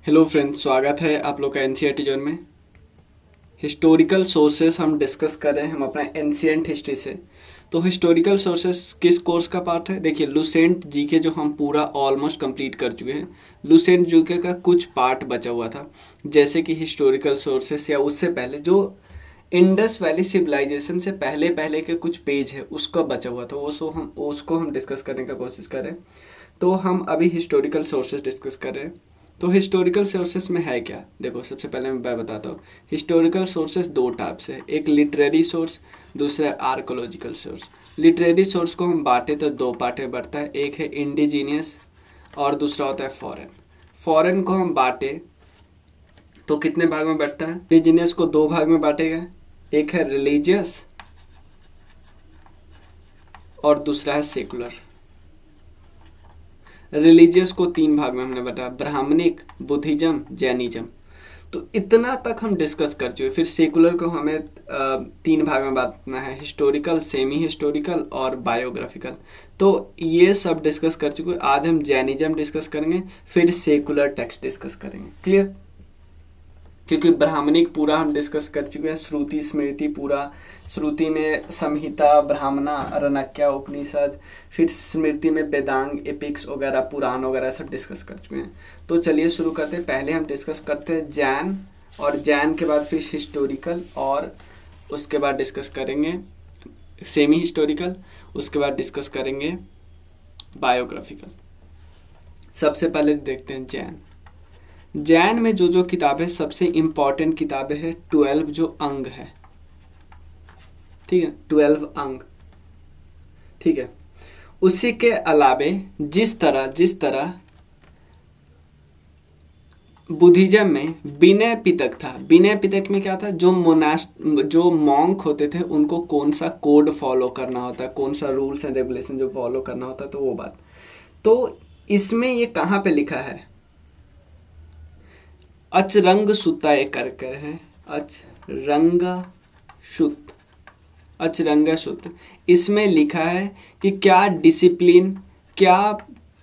Hello friends, स्वागत है आप लोग का एनसीईआरटी जोन में। हिस्टोरिकल सोर्सेस हम डिस्कस कर रहे हैं हम अपना एंशिएंट हिस्ट्री से। तो हिस्टोरिकल सोर्सेस किस कोर्स का पार्ट है? देखिए, लुसेंट जीके जो हम पूरा ऑलमोस्ट कंप्लीट कर चुके हैं। लुसेंट जीके का कुछ पार्ट बचा हुआ था, जैसे कि हिस्टोरिकल सोर्सेस या उससे पहले जो इंडस वैली सिविलाइजेशन से पहले पहले के कुछ पेज है उसका बचा हुआ था, उसको हम डिस्कस करने का कोशिश कर रहे हैं। तो हम अभी हिस्टोरिकल सोर्सेस डिस्कस कर रहे हैं। तो हिस्टोरिकल सोर्सेस में है क्या? देखो, सबसे पहले मैं बताता हूँ। हिस्टोरिकल सोर्सेस दो टाइप से है, एक लिटरेरी सोर्स, दूसरा आर्कोलॉजिकल सोर्स। लिटरेरी सोर्स को हम बांटे तो दो पार्ट में बढ़ता है, एक है इंडिजीनियस और दूसरा होता है फॉरेन। फॉरेन को हम बांटे तो कितने भाग में बढ़ता है? इंडिजीनियस को दो भाग में बांटेगा, एक है रिलीजियस और दूसरा है सेकुलर। रिलीजियस को तीन भाग में हमने बताया, ब्राह्मणिक, बुद्धिज्म, जैनिज्म। तो इतना तक हम डिस्कस कर चुके। फिर सेकुलर को हमें तीन भाग में बांटना है, हिस्टोरिकल, सेमी हिस्टोरिकल और बायोग्राफिकल। तो ये सब डिस्कस कर चुके। आज हम जैनिज्म डिस्कस करेंगे, फिर सेकुलर टेक्स्ट डिस्कस करेंगे। क्लियर? क्योंकि ब्राह्मणिक पूरा हम डिस्कस कर चुके हैं, श्रुति स्मृति पूरा। श्रुति में संहिता, ब्राह्मणा, अरण्यका, उपनिषद, फिर स्मृति में वेदांग, एपिक्स वगैरह, पुराण वगैरह सब डिस्कस कर चुके हैं। तो चलिए शुरू करते हैं। पहले हम डिस्कस करते हैं जैन, और जैन के बाद फिर हिस्टोरिकल, और उसके बाद डिस्कस करेंगे सेमी हिस्टोरिकल, उसके बाद डिस्कस करेंगे बायोग्राफिकल। सबसे पहले देखते हैं जैन। जैन में जो जो किताबें सबसे इंपॉर्टेंट किताबें हैं, 12 जो अंग है, ठीक है, 12 अंग, ठीक है। उसी के अलावे जिस तरह बुद्धिज्म में विनय पिटक था। विनय पिटक में क्या था? जो मॉन्क होते थे उनको कौन सा कोड फॉलो करना होता है, कौन सा रूल्स एंड रेगुलेशन जो फॉलो करना होता है, तो वो बात। तो इसमें ये कहाँ पे लिखा है? अचरंग सुत्ता एक कर है, अचरंगा सुत्त। इसमें लिखा है कि क्या डिसिप्लिन, क्या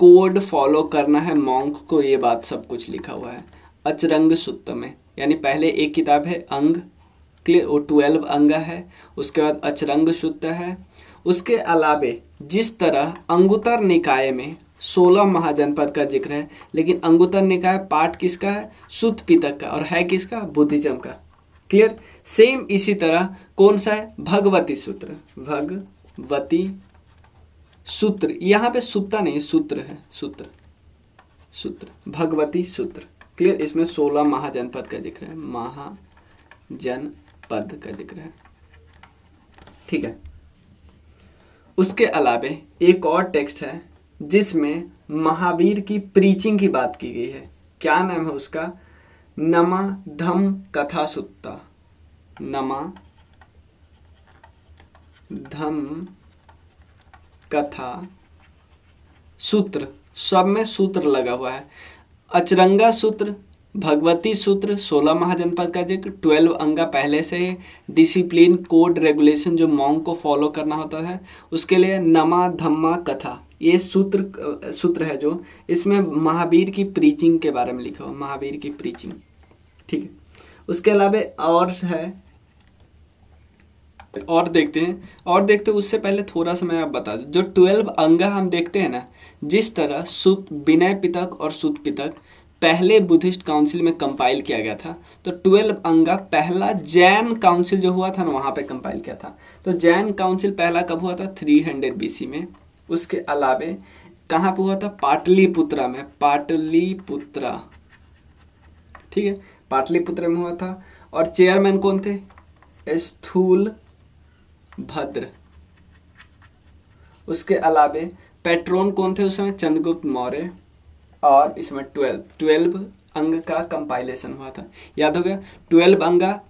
कोड फॉलो करना है मॉन्क को, ये बात सब कुछ लिखा हुआ है अचरंग सुत्त में। यानी पहले एक किताब है अंग, क्लियर, वो 12 अंग है। उसके बाद अचरंग सुत्त है। उसके अलावे जिस तरह अंगुत्तर निकाय में 16 महाजनपद का जिक्र है, लेकिन अंगुत्तर निकाय पाठ किसका है? सुत्त पिटक का, और है किसका? बुद्धिज्म का। क्लियर? सेम इसी तरह कौन सा है? भगवती सूत्र। भगवती सूत्र, यहाँ पे सुत्ता नहीं, सूत्र है, सूत्र भगवती सूत्र। क्लियर? इसमें 16 महाजनपद का जिक्र है, महाजनपद का जिक्र है, ठीक है। उसके अलावे एक और टेक्स्ट है जिसमें महावीर की प्रीचिंग की बात की गई है। क्या नाम है उसका? नमा धम कथा सुत्ता। नमा धम कथा सूत्र, सब में सूत्र लगा हुआ है। अचरंगा सूत्र, भगवती सूत्र, 16 महाजनपद का जिक्र, 12 अंगा पहले से ही, डिसिप्लिन, कोड, रेगुलेशन जो मॉन्क को फॉलो करना होता है उसके लिए नमा धम्मा कथा, ये सूत्र है जो इसमें महावीर की प्रीचिंग के बारे में लिखा हुआ, महावीर की प्रीचिंग, ठीक है। उसके अलावा और है, और देखते हैं उससे पहले थोड़ा सा मैं आप बता दूं, जो 12 अंग हम देखते हैं ना, जिस तरह विनय पिटक और सुत्त पिटक पहले बुद्धिस्ट काउंसिल में कंपाइल किया गया था, तो 12 अंगा पहला जैन काउंसिल जो हुआ था ना, वहां पे कंपाइल किया था। तो जैन काउंसिल पहला कब हुआ था? 300 BC में। उसके अलावे कहाँ पे हुआ था? पाटलिपुत्रा में, पाटलिपुत्रा, ठीक है, पाटलिपुत्र में हुआ था। और चेयरमैन कौन थे? स्थूल भद्र। उसके अलावे पैट्रोन कौन थे उस समय? चंद्रगुप्त मौर्य। और इसमें 12 अंग का कंपाइलेशन हुआ था, याद हो गया? 12 अंगा,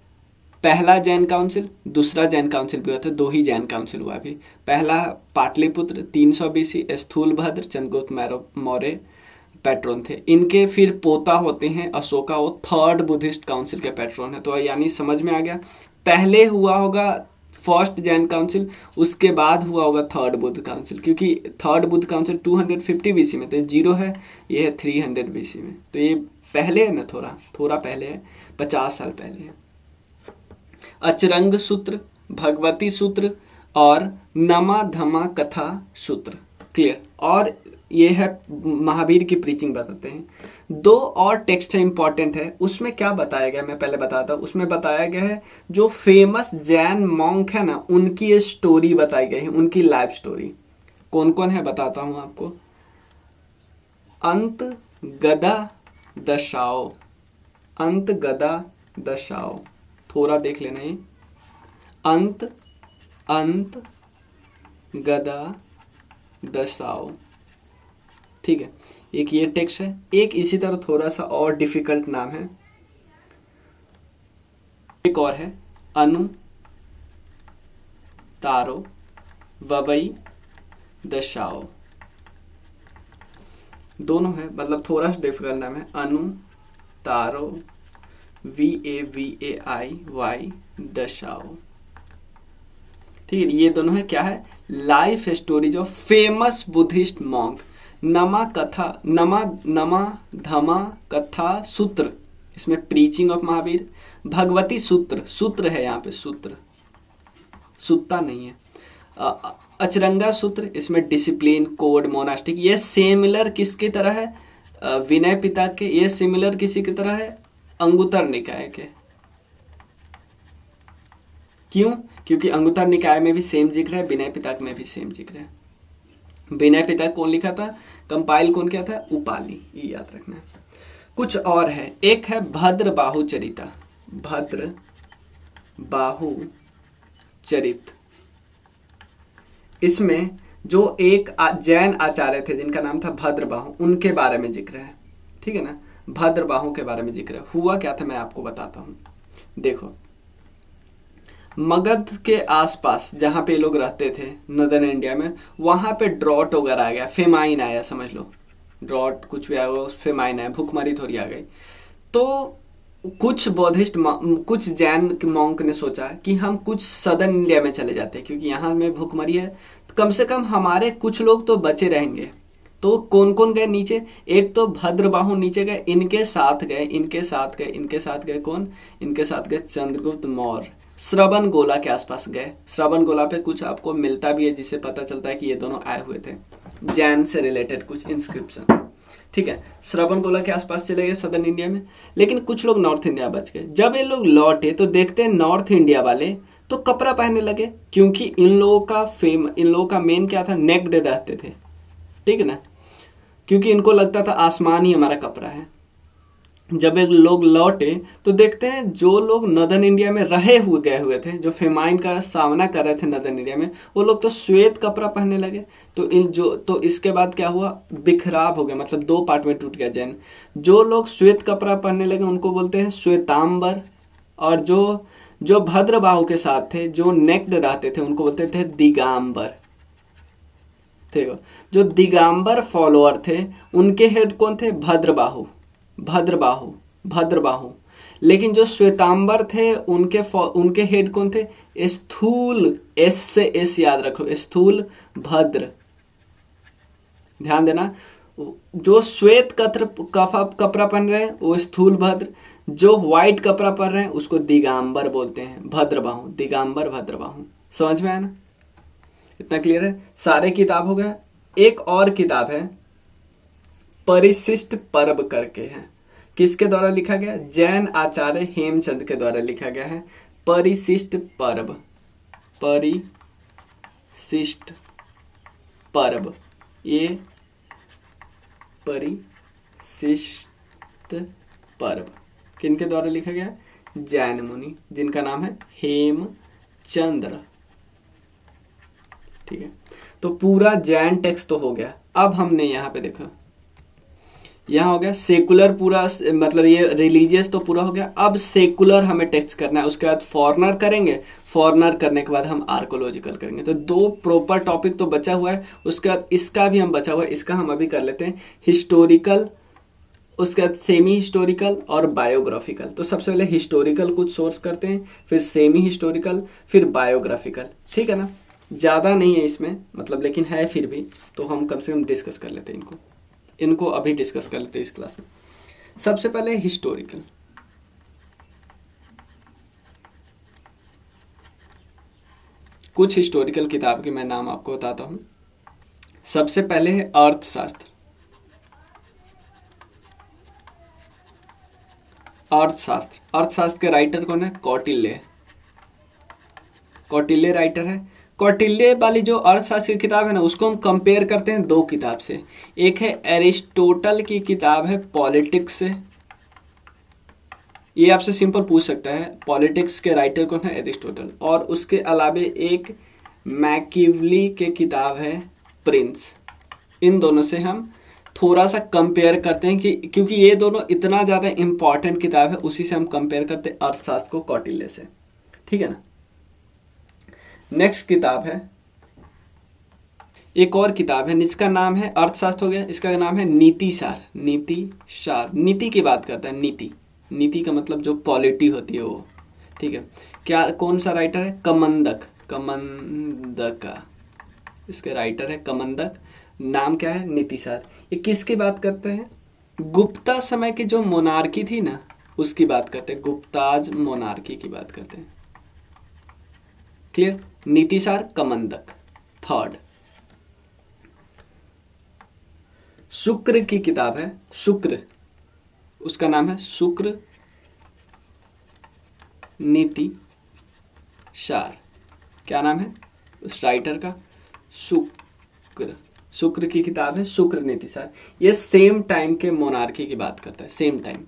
पहला जैन काउंसिल, दूसरा जैन काउंसिल भी हुआ था, 2 ही जैन काउंसिल हुआ अभी। पहला पाटलिपुत्र 300 BC, स्थूलभद्र, चंद्रगुप्त मौर्य पैट्रोन थे। इनके फिर पोता होते हैं अशोका, वो 3rd बुद्धिस्ट काउंसिल के पैट्रोन है। तो यानी समझ में आ गया, पहले हुआ होगा फर्स्ट जैन काउंसिल, उसके बाद हुआ होगा 3rd बुद्ध काउंसिल, क्योंकि 3rd बुद्ध काउंसिल 250 BC में, तो 0 है, ये है 300 BC में। तो ये पहले है ना, थोड़ा थोड़ा पहले है, 50 साल पहले है। अचरंग सूत्र, भगवती सूत्र और नमा धमा कथा सूत्र। क्लियर। और ये है महावीर की प्रीचिंग बताते हैं। दो और टेक्स्ट इंपॉर्टेंट है, उसमें क्या बताया गया मैं पहले बताता हूँ। उसमें बताया गया है जो फेमस जैन मॉन्क है ना, उनकी ये स्टोरी बताई गई है, उनकी लाइफ स्टोरी। कौन कौन है बताता हूँ आपको। अंत गदा दशाओ, अंत गदा दशाओ, थोड़ा देख लेना ये। अंत अंत गदा दशाओ, ठीक है। एक ये टेक्स्ट है। एक इसी तरह थोड़ा सा और डिफिकल्ट नाम है, एक और है अनु तारो ववई दशाओ। दोनों है, मतलब थोड़ा सा डिफिकल्ट नाम है। अनु तारो VAVAI दशाओ, ठीक है। ये दोनों है क्या है, life stories of famous Buddhist monk. नमा धमा कथा सूत्र, इसमें प्रीचिंग ऑफ महावीर। भगवती सूत्र, सूत्र है यहाँ पे, सूत्र, सुत्ता नहीं है। अचरंगा सूत्र, इसमें डिसिप्लिन, कोड, मोनास्टिक। ये सिमिलर किसकी तरह है, विनय पिटक के। ये सिमिलर किसी की तरह है, अंगुत्तर निकाय के। क्यों? क्योंकि अंगुत्तर निकाय में भी सेम जिक्र है, विनय पिटक में भी सेम जिक्र है। विनय पिटक कौन लिखा था, कंपाइल कौन किया था, उपाली, ये याद रखना है। कुछ और है, एक है भद्र बाहु चरिता, भद्र बाहु चरित। इसमें जो एक जैन आचार्य थे जिनका नाम था भद्रबाहु, उनके बारे में जिक्र है, ठीक है ना। भद्रबाहु के बारे में जिक्र है। हुआ क्या था मैं आपको बताता हूं। देखो, मगध के आसपास जहां पे लोग रहते थे नदर्न इंडिया में, वहां पे ड्रॉट वगैरह आ गया, फेमाइन आया, समझ लो ड्रॉट कुछ भी आया, फेमाइन आया, भूखमरी थोड़ी आ गई। तो कुछ बौद्धिस्ट, कुछ जैन मॉन्क ने सोचा कि हम कुछ सदर्न इंडिया में चले जाते हैं, क्योंकि यहाँ में भूखमरी है, कम से कम हमारे कुछ लोग तो बचे रहेंगे। तो कौन कौन गए नीचे, एक तो भद्रबाहु नीचे गए, इनके साथ गए कौन, इनके साथ गए चंद्रगुप्त मौर्य। श्रवण गोला के आसपास गए, श्रवण गोला पे कुछ आपको मिलता भी है जिससे पता चलता है कि ये दोनों आए हुए थे, जैन से रिलेटेड कुछ इंस्क्रिप्शन, ठीक है। श्रवण गोला के आसपास चले गए सदर्न इंडिया में, लेकिन कुछ लोग नॉर्थ इंडिया बच गए। जब ये लोग लौटे तो देखते हैं नॉर्थ इंडिया वाले तो कपड़ा पहनने लगे, क्योंकि इन लोगों का मेन क्या था, नेक्ड रहते थे, ठीक है ना, क्योंकि इनको लगता था आसमान ही हमारा कपड़ा है। जब एक लोग लौटे तो देखते हैं जो लोग नदर्न इंडिया में गए हुए थे, जो फेमाइन का सामना कर रहे थे नदर्न इंडिया में, वो लोग तो श्वेत कपड़ा पहनने लगे। तो इसके बाद क्या हुआ, बिखराव हो गया, मतलब दो पार्ट में टूट गया जैन। जो लोग श्वेत कपड़ा पहनने लगे उनको बोलते हैं श्वेतांबर, और जो भद्रबाहु के साथ थे, जो नेक्ड रहते थे, उनको बोलते थे दिगांबर। ठीक है, जो दिगांबर फॉलोअर थे उनके हेड कौन थे, भद्रबाहु। लेकिन जो श्वेतांबर थे उनके हेड कौन थे, स्थूल, एस से एस याद रखो, स्थूल भद्र। ध्यान देना, जो श्वेत कपड़ा पहन रहे हैं वो स्थूल भद्र, जो व्हाइट कपड़ा पहन रहे हैं उसको दिगांबर बोलते हैं, भद्रबाहु, दिगांबर भद्रबाहु। समझ में आया ना, इतना क्लियर है। सारे किताब हो गया। एक और किताब है परिशिष्ट पर्व करके है, किसके द्वारा लिखा गया, जैन आचार्य हेमचंद के द्वारा लिखा गया है। परिशिष्ट पर्व, परिशिष्ट पर्व, ये परिशिष्ट पर्व किनके द्वारा लिखा गया, जैन मुनि, जिनका नाम है हेमचंद्र। ठीक है, तो पूरा जैन टेक्स्ट तो हो गया। अब हमने यहाँ पे देखा, यहाँ हो गया सेकुलर पूरा, मतलब ये रिलीजियस तो पूरा हो गया। अब सेकुलर हमें टेक्स्ट करना है, उसके बाद फॉरेनर करेंगे, फॉरेनर करने के बाद हम आर्कोलॉजिकल करेंगे। तो दो प्रॉपर टॉपिक तो बचा हुआ है, उसके बाद इसका भी हम बचा हुआ है, इसका हम अभी कर लेते हैं, हिस्टोरिकल, उसके बाद सेमी हिस्टोरिकल और बायोग्राफिकल। तो सबसे पहले हिस्टोरिकल कुछ सोर्स करते हैं, फिर सेमी हिस्टोरिकल, फिर बायोग्राफिकल, ठीक है ना। ज़्यादा नहीं है इसमें, मतलब लेकिन है फिर भी, तो हम कम से कम डिस्कस कर लेते हैं इनको अभी डिस्कस कर लेते हैं इस क्लास में। सबसे पहले हिस्टोरिकल। कुछ हिस्टोरिकल किताब के मैं नाम आपको बताता हूं। सबसे पहले है अर्थशास्त्र। अर्थशास्त्र के राइटर कौन है? कौटिल्य। कौटिल्य राइटर है। कौटिल्य वाली जो अर्थशास्त्र की किताब है ना, उसको हम कंपेयर करते हैं दो किताब से। एक है एरिस्टोटल की किताब है पॉलिटिक्स से। ये आपसे सिंपल पूछ सकता है, पॉलिटिक्स के राइटर कौन है? एरिस्टोटल। और उसके अलावे एक मैकिवली के किताब है प्रिंस। इन दोनों से हम थोड़ा सा कंपेयर करते हैं कि क्योंकि ये दोनों इतना ज़्यादा इंपॉर्टेंट किताब है, उसी से हम कंपेयर करते हैं अर्थशास्त्र को कौटिल्य से। ठीक है ना। नेक्स्ट किताब है, एक और किताब है जिसका नाम है, अर्थशास्त्र हो गया, इसका नाम है नीतिसार। नीतिसार नीति की बात करता है। नीति का मतलब जो पॉलिटी होती है वो। ठीक है। क्या, कौन सा राइटर है? कमंदका। इसके राइटर है कमंदक। नाम क्या है? नीतिसार। ये किसकी बात करते हैं? गुप्ता समय की जो मोनार्की थी ना, उसकी बात करते हैं। गुप्ताज मोनार्की की बात करते हैं। क्लियर? नीतिसार, कमंदक। थर्ड, शुक्र की किताब है। शुक्र, उसका नाम है शुक्र नीति सार। क्या नाम है उस राइटर का? शुक्र की किताब है शुक्र नीति सार। ये सेम टाइम के मोनार्की की बात करता है, सेम टाइम।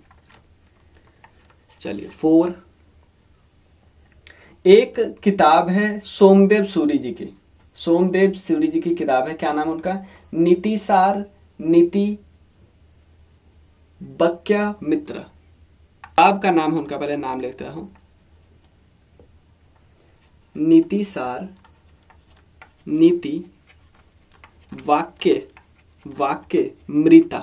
चलिए 4, एक किताब है सोमदेव सूरी जी की। सोमदेव सूरी जी की किताब है, क्या नाम उनका? नीतिसार नीति बक्या मित्र। किताब का नाम उनका, पहले नाम लिखता हूं। नीतिसार नीति वाक्य मृता।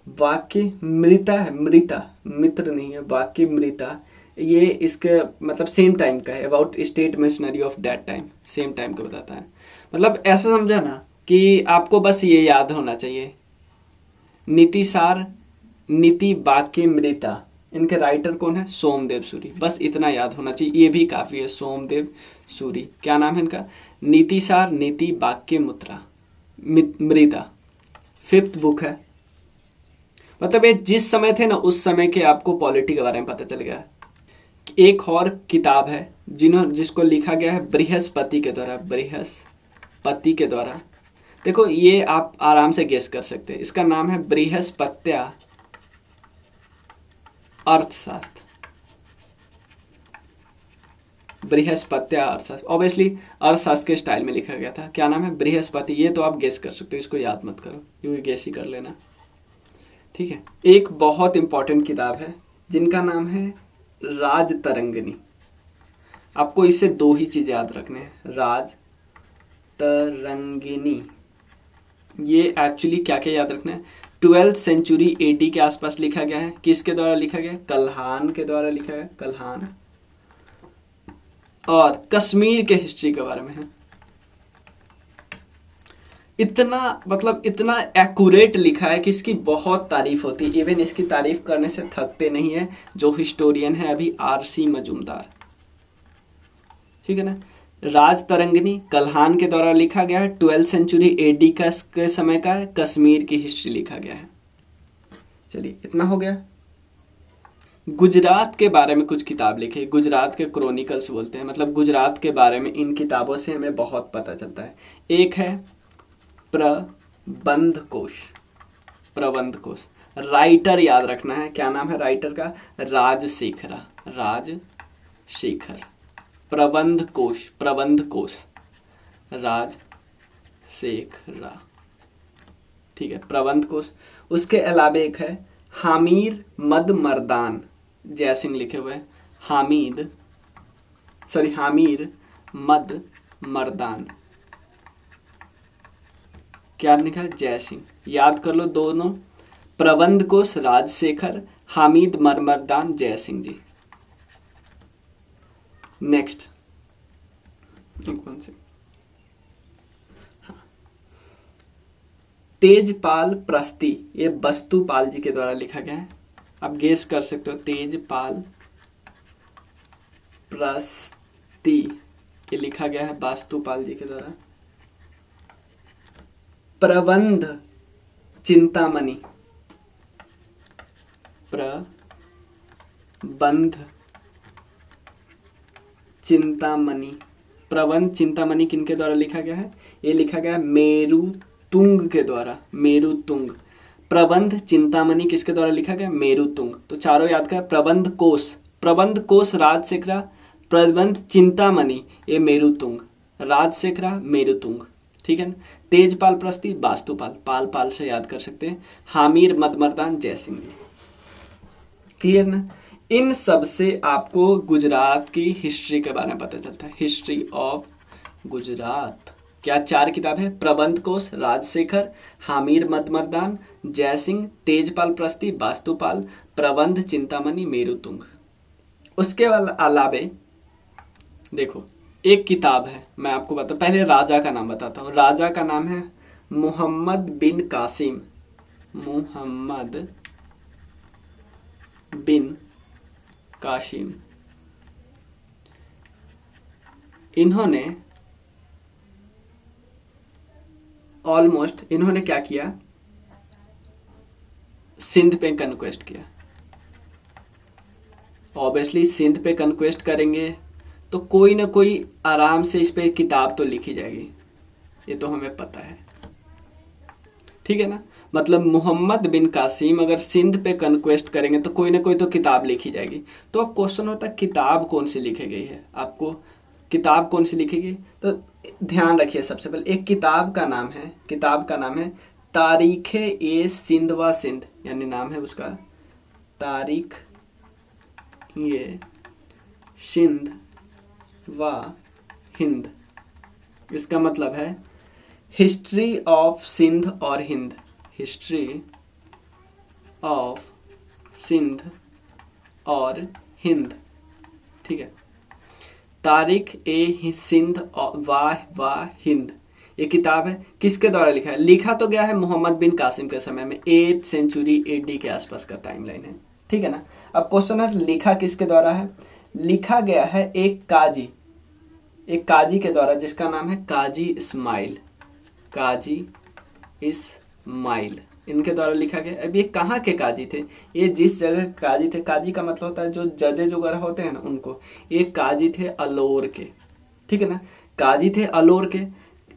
वाक्य मृता है, मृता मित्र नहीं है, वाक्य मृता। ये इसके मतलब सेम टाइम का है, about state missionary of that time. Same time का बताता है। मतलब ऐसा समझा ना कि आपको बस ये याद होना चाहिए, नीतिसार नीति वाक्य मृता, इनके राइटर कौन है? सोमदेव सूरी। बस इतना याद होना चाहिए, ये भी काफी है। सोमदेव सूरी। क्या नाम है इनका? नीतिसार नीति वाक्य मृता। 5th बुक है। मतलब ये जिस समय थे ना, उस समय के आपको पॉलिटी के बारे में पता चल गया। एक और किताब है जिसको लिखा गया है बृहस्पति के द्वारा। बृहस्पति के द्वारा। देखो ये आप आराम से गेस कर सकते हैं, इसका नाम है बृहस्पत्या अर्थशास्त्र। बृहस्पत्या अर्थशास्त्र, ऑब्वियसली अर्थशास्त्र के स्टाइल में लिखा गया था। क्या नाम है? बृहस्पति। ये तो आप गेस कर सकते हो, इसको याद मत करो, क्योंकि गेस ही कर लेना। ठीक है। एक बहुत इंपॉर्टेंट किताब है जिनका नाम है राज तरंगिणी। आपको इससे दो ही चीज याद रखने हैं, राज तरंगिणी। ये एक्चुअली क्या क्या याद रखना है? 12th सेंचुरी AD के आसपास लिखा गया है। किसके द्वारा लिखा गया? कल्हान के द्वारा लिखा गया, कल्हान। और कश्मीर के हिस्ट्री के बारे में है। इतना एक्यूरेट लिखा है कि इसकी बहुत तारीफ होती है। इवन इसकी तारीफ करने से थकते नहीं है जो हिस्टोरियन है अभी, RC मजूमदार। ठीक है ना। राज तरंगिणी कल्हान के द्वारा लिखा गया है। 12th सेंचुरी AD के समय का है। कश्मीर की हिस्ट्री लिखा गया है। चलिए इतना हो गया। गुजरात के बारे में कुछ किताब लिखी, गुजरात के क्रॉनिकल्स बोलते हैं। मतलब गुजरात के बारे में इन किताबों से हमें बहुत पता चलता है। एक है प्रबंध कोश। राइटर याद रखना है, क्या नाम है राइटर का? राजशेखर। प्रबंध कोश राजशेखर। ठीक है, प्रबंध कोश। उसके अलावा एक है हामिर मद मर्दान जयसिंह लिखे हुए हैं। हामिर मद मर्दान। क्या लिखा है? जयसिंह। याद कर लो दोनों, प्रबंध कोश राजशेखर, हामिद मर्मरदान जयसिंह जी। नेक्स्ट कौन से? तेजपाल प्रस्ती, ये वस्तुपाल जी के द्वारा लिखा गया है। आप गेस कर सकते हो, तेजपाल प्रस्ती ये लिखा गया है वास्तुपाल जी के द्वारा। प्रबंध चिंतामणि, प्रबंध चिंतामणि, प्रबंध चिंतामणि किनके द्वारा लिखा गया है? ये लिखा गया है मेरुतुंग के द्वारा, मेरुतुंग। प्रबंध चिंतामणि किसके द्वारा लिखा गया? मेरुतुंग। तो चारों याद कर, प्रबंध कोश राजशेखरा, प्रबंध चिंतामणि ये मेरुतुंग, राजशेखरा मेरुतुंग, ठीक है ना। तेजपाल प्रस्ती वास्तुपाल, पाल पाल से याद कर सकते हैं। हामिर मदमर्दान जयसिंह जी, क्लियर ना। इन सब से आपको गुजरात की हिस्ट्री के बारे में पता चलता है, हिस्ट्री ऑफ गुजरात। क्या 4 किताब है? प्रबंध कोश राजशेखर, हामिर मदमर्दान जयसिंह, तेजपाल प्रस्ती वास्तुपाल, प्रबंध चिंतामणि मेरुतुंग। उसके अलावे देखो एक किताब है, मैं आपको बता, पहले राजा का नाम बताता हूँ। राजा का नाम है मोहम्मद बिन कासिम, मोहम्मद बिन कासिम। इन्होंने इन्होंने क्या किया? सिंध पे कन्क्वेस्ट किया। ऑब्वियसली सिंध पे कन्क्वेस्ट करेंगे तो कोई ना कोई आराम से इस पे किताब तो लिखी जाएगी, ये तो हमें पता है, ठीक है ना। मतलब मोहम्मद बिन कासिम अगर सिंध पे कन्क्वेस्ट करेंगे तो कोई ना कोई तो किताब लिखी जाएगी। तो अब क्वेश्चन होता है किताब कौन सी लिखी गई है, आपको किताब कौन सी लिखी गई? तो ध्यान रखिए, सबसे पहले एक किताब का नाम है तारीखे ए सिंध व सिंध, यानी नाम है उसका तारीख ये सिंध व हिंद। इसका मतलब है हिस्ट्री ऑफ सिंध और हिंद, हिस्ट्री ऑफ सिंध और हिंद, ठीक है। तारीख ए सिंध व हिंद ये किताब है, किसके द्वारा लिखा है? लिखा तो गया है मोहम्मद बिन कासिम के समय में, 8th सेंचुरी AD के आसपास का टाइमलाइन है, ठीक है ना। अब क्वेश्चन है लिखा किसके द्वारा है? लिखा गया है एक काजी के द्वारा जिसका नाम है काजी इस्माइल, इनके द्वारा लिखा गया। अब ये कहाँ के काजी थे? ये जिस जगह काजी थे, काजी का मतलब होता है जो जजेज वगैरह होते हैं ना उनको, ये काजी थे अलोर के, ठीक है ना, काजी थे अलोर के।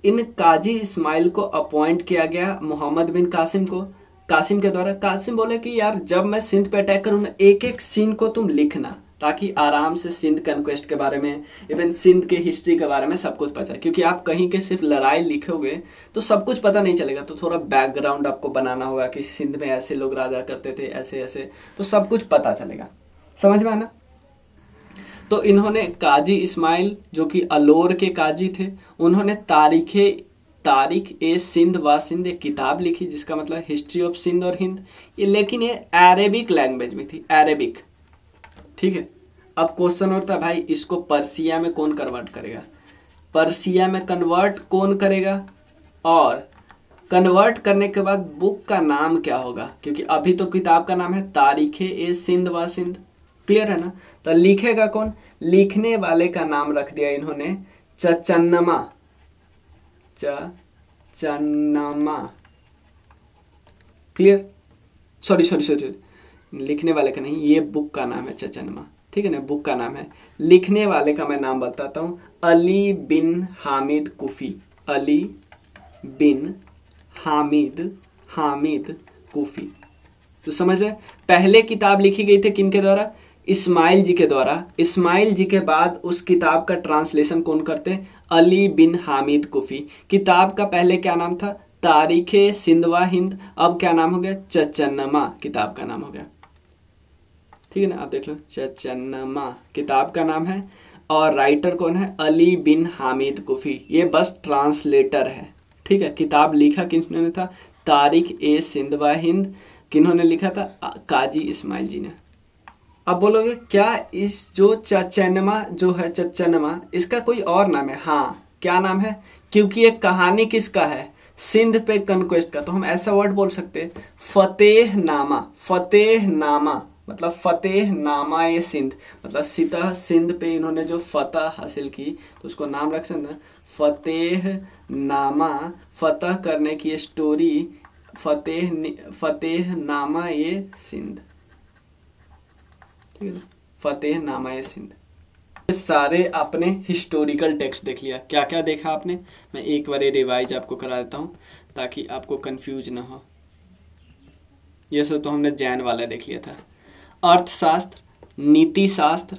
इन काजी इस्माइल को अपॉइंट किया गया मोहम्मद बिन कासिम को, कासिम के द्वारा। कासिम बोले कि यार जब मैं सिंध पे अटैक करूँ ना, एक एक सीन को तुम लिखना, ताकि आराम से सिंध कन्क्वेस्ट के बारे में, इवन सिंध के हिस्ट्री के बारे में सब कुछ पता है। क्योंकि आप कहीं के सिर्फ लड़ाई लिखोगे तो सब कुछ पता नहीं चलेगा, तो थोड़ा बैकग्राउंड आपको बनाना होगा कि सिंध में ऐसे लोग राजा करते थे, ऐसे ऐसे, तो सब कुछ पता चलेगा। समझ में आना। तो इन्होंने काजी इस्माइल जो कि अलोर के काजी थे, उन्होंने तारीख ए सिंध व सिंध एक किताब लिखी जिसका मतलब हिस्ट्री ऑफ सिंध और हिंद। ये लेकिन ये अरेबिक लैंग्वेज में थी, अरेबिक, ठीक है। अब क्वेश्चन होता है भाई इसको पर्सिया में कौन कन्वर्ट करेगा? पर्सिया में कन्वर्ट कौन करेगा? और कन्वर्ट करने के बाद बुक का नाम क्या होगा? क्योंकि अभी तो किताब का नाम है तारीखे ए सिंध व सिंध, क्लियर है ना। तो लिखेगा कौन? लिखने वाले का नाम रख दिया इन्होंने चचन्नमा, क्लियर। सॉरी, लिखने वाले का नहीं, ये बुक का नाम है चचन्मा, ठीक है ना, बुक का नाम है। लिखने वाले का मैं नाम बताता हूँ, अली बिन हामिद कुफी, अली बिन हामिद कुफी। तो समझ रहे, पहले किताब लिखी गई थी किनके द्वारा? इस्माइल जी के द्वारा। इस्माइल जी के बाद उस किताब का ट्रांसलेशन कौन करते? अली बिन हामिद कुफी। किताब का पहले क्या नाम था? तारीखे सिंध व हिंद। अब क्या नाम हो गया? चचन्नमा किताब का नाम हो गया, ठीक है ना। आप देख लो, चचन्नमा किताब का नाम है और राइटर कौन है? अली बिन हामिद कुफी। ये बस ट्रांसलेटर है, ठीक है। किताब लिखा किन्होंने था? तारीख ए सिंध व हिंद। किन्होंने लिखा था? काजी इस्माइल जी ने। अब बोलोगे क्या इस जो चचन्नमा जो है, चचन्नमा इसका कोई और नाम है? हाँ, क्या नाम है? क्योंकि ये कहानी किसका है? सिंध पे कन्क्वेस्ट का, तो हम ऐसा वर्ड बोल सकते हैं फतेहनामा। फतेहनामा मतलब फतेहनामा ये सिंध, मतलब सीता सिंध पे इन्होंने जो फतह हासिल की तो उसको नाम रख सकते हैं फतेहनामा, फतह करने की स्टोरी, फतेहनामा ये सिंध, ठीक है ना, फतेहनामा ये सिंध। ये सारे आपने हिस्टोरिकल टेक्स्ट देख लिया। क्या क्या देखा आपने, मैं एक बार रिवाइज आपको करा देता हूँ ताकि आपको कंफ्यूज ना हो। ये सब तो हमने जैन वाला देख लिया था। अर्थशास्त्र, नीति शास्त्र,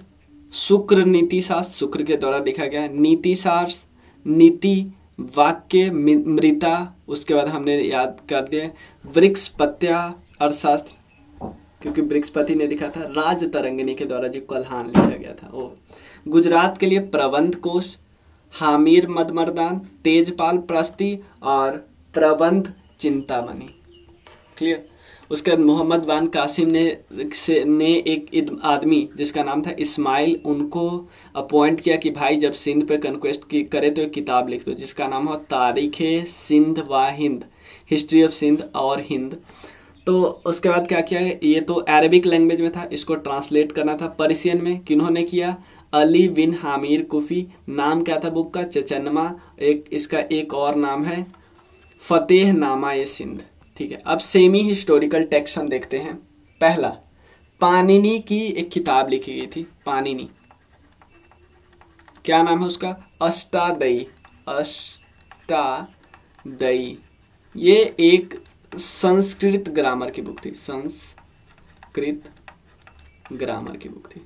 शुक्र नीति शास्त्र शुक्र के द्वारा लिखा गया है। नीति शास्त्र, नीति, वाक्य, मृता, उसके बाद हमने याद कर दिया वृक्षपत्या अर्थशास्त्र, क्योंकि बृहस्पति ने लिखा था। राज तरंगिणी के द्वारा जो कल्हान लिखा गया था वो। गुजरात के लिए प्रबंध कोश, हामिर मदमर्दान, तेजपाल प्रस्ती और प्रबंध चिंतामणि। क्लियर। उसके बाद मोहम्मद बान कासिम ने एक आदमी जिसका नाम था इस्माइल, उनको अपॉइंट किया कि भाई जब सिंध पे कन्क्वेस्ट की करे तो एक किताब लिख दो जिसका नाम हो तारीख सिंध व हिंद, हिस्ट्री ऑफ सिंध और हिंद। तो उसके बाद क्या किया है, ये तो अरबिक लैंग्वेज में था, इसको ट्रांसलेट करना था पर्शियन में। किन्होंने किया, अली बिन हामिर कुफी। नाम क्या था बुक का, चचन्मा। इसका एक और नाम है फतेहनामा ए सिंध। ठीक है, अब सेमी हिस्टोरिकल टेक्स्ट हम देखते हैं। पहला, पाणिनि की एक किताब लिखी गई थी, पाणिनि, क्या नाम है उसका, अष्टादयी। अष्टादयी ये एक संस्कृत ग्रामर की बुक थी, संस्कृत ग्रामर की बुक थी,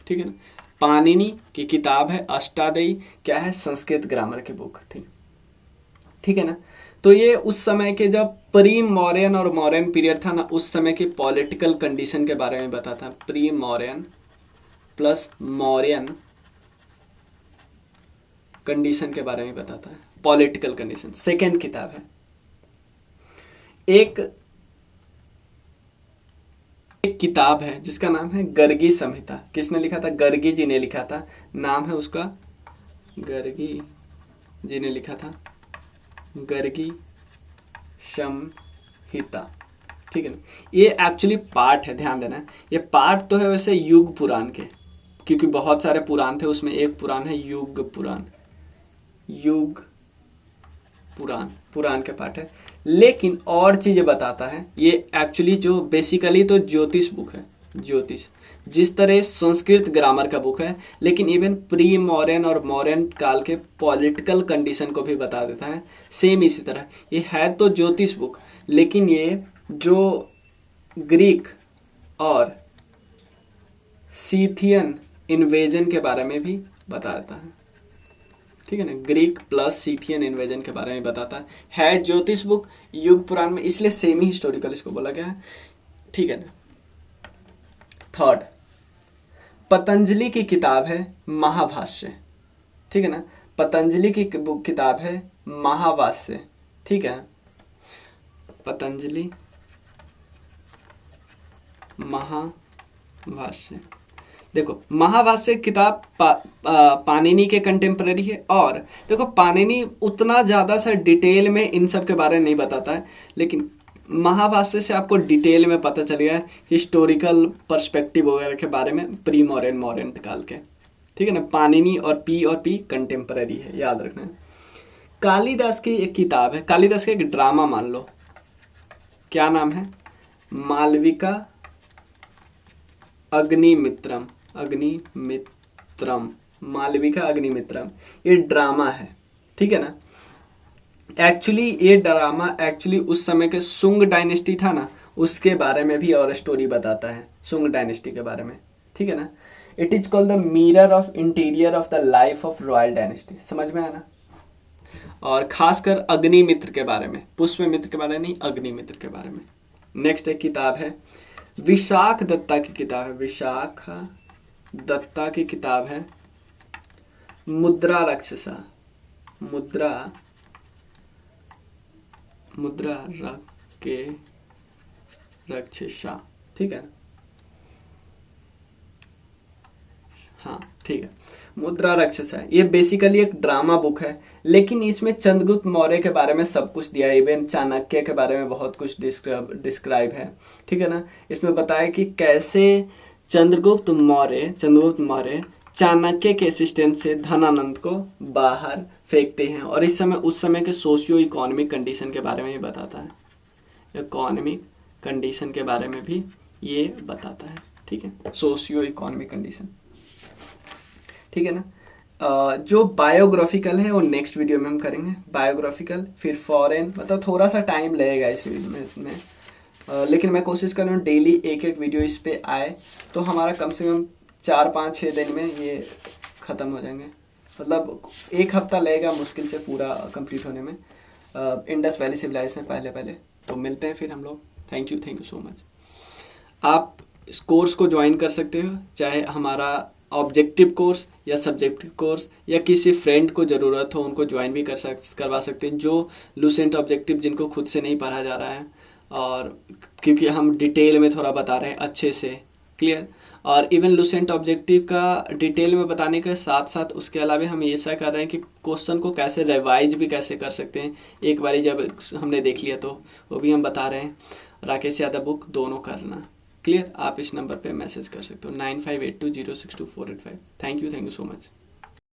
ठीक है ना। पाणिनि की किताब है अष्टादयी, क्या है, संस्कृत ग्रामर की बुक थी, ठीक है ना। तो ये उस समय के जब प्री मौर्यन और मौर्यन पीरियड था ना, उस समय की पॉलिटिकल कंडीशन के बारे में बताता है। Pre Mauryan plus Mauryan condition के बारे में बताता है, पॉलिटिकल कंडीशन। सेकेंड किताब है एक किताब है जिसका नाम है गर्गी संहिता। किसने लिखा था, गर्गी जी ने लिखा था। नाम है उसका, गर्गी जी ने लिखा था गर्गी संहिता, ठीक है ना। ये एक्चुअली पार्ट है, ध्यान देना, ये पार्ट तो है वैसे युग पुराण के, क्योंकि बहुत सारे पुराण थे, उसमें एक पुराण है युग पुराण। युग पुराण पुराण के पार्ट है, लेकिन और चीजें बताता है। ये एक्चुअली जो बेसिकली तो ज्योतिष बुक है, ज्योतिष जिस तरह संस्कृत ग्रामर का बुक है, लेकिन इवन प्री मॉडर्न और मॉडर्न काल के पॉलिटिकल कंडीशन को भी बता देता है। सेम इसी तरह ये है तो ज्योतिष बुक, लेकिन ये जो ग्रीक और सीथियन इन्वेजन के बारे में भी बता देता है, ठीक है ना। ग्रीक प्लस सीथियन इन्वेजन के बारे में बताता है ज्योतिष बुक युग पुराण में, इसलिए सेमी हिस्टोरिकल इसको बोला गया है, ठीक है ना। थर्ड, पतंजलि की किताब है महाभाष्य, ठीक है ना। पतंजलि की बुक किताब है महाभाष्य, ठीक है। पतंजलि महाभाष्य, देखो महाभाष्य किताब पाणिनि के कंटेम्पररी है। और देखो पाणिनि उतना ज़्यादा सा डिटेल में इन सब के बारे में नहीं बताता है, लेकिन महाभाष्य से आपको डिटेल में पता चल गया हिस्टोरिकल पर्सपेक्टिव वगैरह के बारे में, प्री मॉडर्न मॉडर्न काल के, ठीक है ना। पाणिनि और पी कंटेम्पररी है, याद रखना है। कालिदास की एक किताब है, कालिदास का एक ड्रामा मान लो, क्या नाम है, मालविका अग्निमित्रम। अग्निमित्रम, मालविका अग्निमित्रम, ये ड्रामा है, ठीक है ना। एक्चुअली ये ड्रामा एक्चुअली उस समय के सुंग डायनेस्टी था ना, उसके बारे में भी और स्टोरी बताता है, सुंग डायनेस्टी के बारे में, ठीक है ना। It is called the mirror of interior of the life of royal dynasty, समझ में आया ना। और खासकर अग्निमित्र के बारे में, पुष्पमित्र के बारे में नहीं, अग्निमित्र के बारे में। नेक्स्ट एक किताब है विशाख दत्ता की किताब है, विशाख दत्ता की किताब है मुद्रा राक्षसा। मुद्रा राक्षसा, ठीक है। हाँ ठीक है, मुद्रा राक्षस है, ये बेसिकली एक ड्रामा बुक है, लेकिन इसमें चंद्रगुप्त मौर्य के बारे में सब कुछ दिया है, इवन चाणक्य के बारे में बहुत कुछ डिस्क्राइब है, ठीक है ना। इसमें बताया कि कैसे चंद्रगुप्त मौर्य चाणक्य के असिस्टेंट से धनानंद को बाहर फेंकते हैं, और उस समय के सोशियो इकोनॉमिक कंडीशन के बारे में ये बताता है, इकोनॉमिक कंडीशन के बारे में भी ये बताता है, ठीक है, सोशियो इकोनॉमिक कंडीशन, ठीक है ना। जो बायोग्राफिकल है वो नेक्स्ट वीडियो में हम करेंगे, बायोग्राफिकल, फिर फॉरेन, मतलब थोड़ा सा टाइम लगेगा इस वीडियो में, लेकिन मैं कोशिश कर रहा हूँ डेली एक एक वीडियो इस पे आए, तो हमारा कम से कम 4-5-6 दिन में ये ख़त्म हो जाएंगे, मतलब 1 हफ्ता लगेगा मुश्किल से पूरा कंप्लीट होने में, इंडस वैली सिविलाइजेशन पहले। तो मिलते हैं फिर हम लोग, थैंक यू सो मच। आप इस कोर्स को ज्वाइन कर सकते हो, चाहे हमारा ऑब्जेक्टिव कोर्स या सब्जेक्टिव कोर्स, या किसी फ्रेंड को ज़रूरत हो उनको ज्वाइन भी करवा सकते हैं, जो लूसेंट ऑब्जेक्टिव जिनको खुद से नहीं पढ़ा जा रहा है, और क्योंकि हम डिटेल में थोड़ा बता रहे हैं अच्छे से, क्लियर। और इवन लूसेंट ऑब्जेक्टिव का डिटेल में बताने के साथ साथ उसके अलावा हम ये ऐसा कर रहे हैं कि क्वेश्चन को कैसे रिवाइज भी कैसे कर सकते हैं, एक बारी जब हमने देख लिया तो वो भी हम बता रहे हैं। राकेश यादव बुक दोनों करना, क्लियर। आप इस नंबर पे मैसेज कर सकते हो 9582062485। Thank you so much.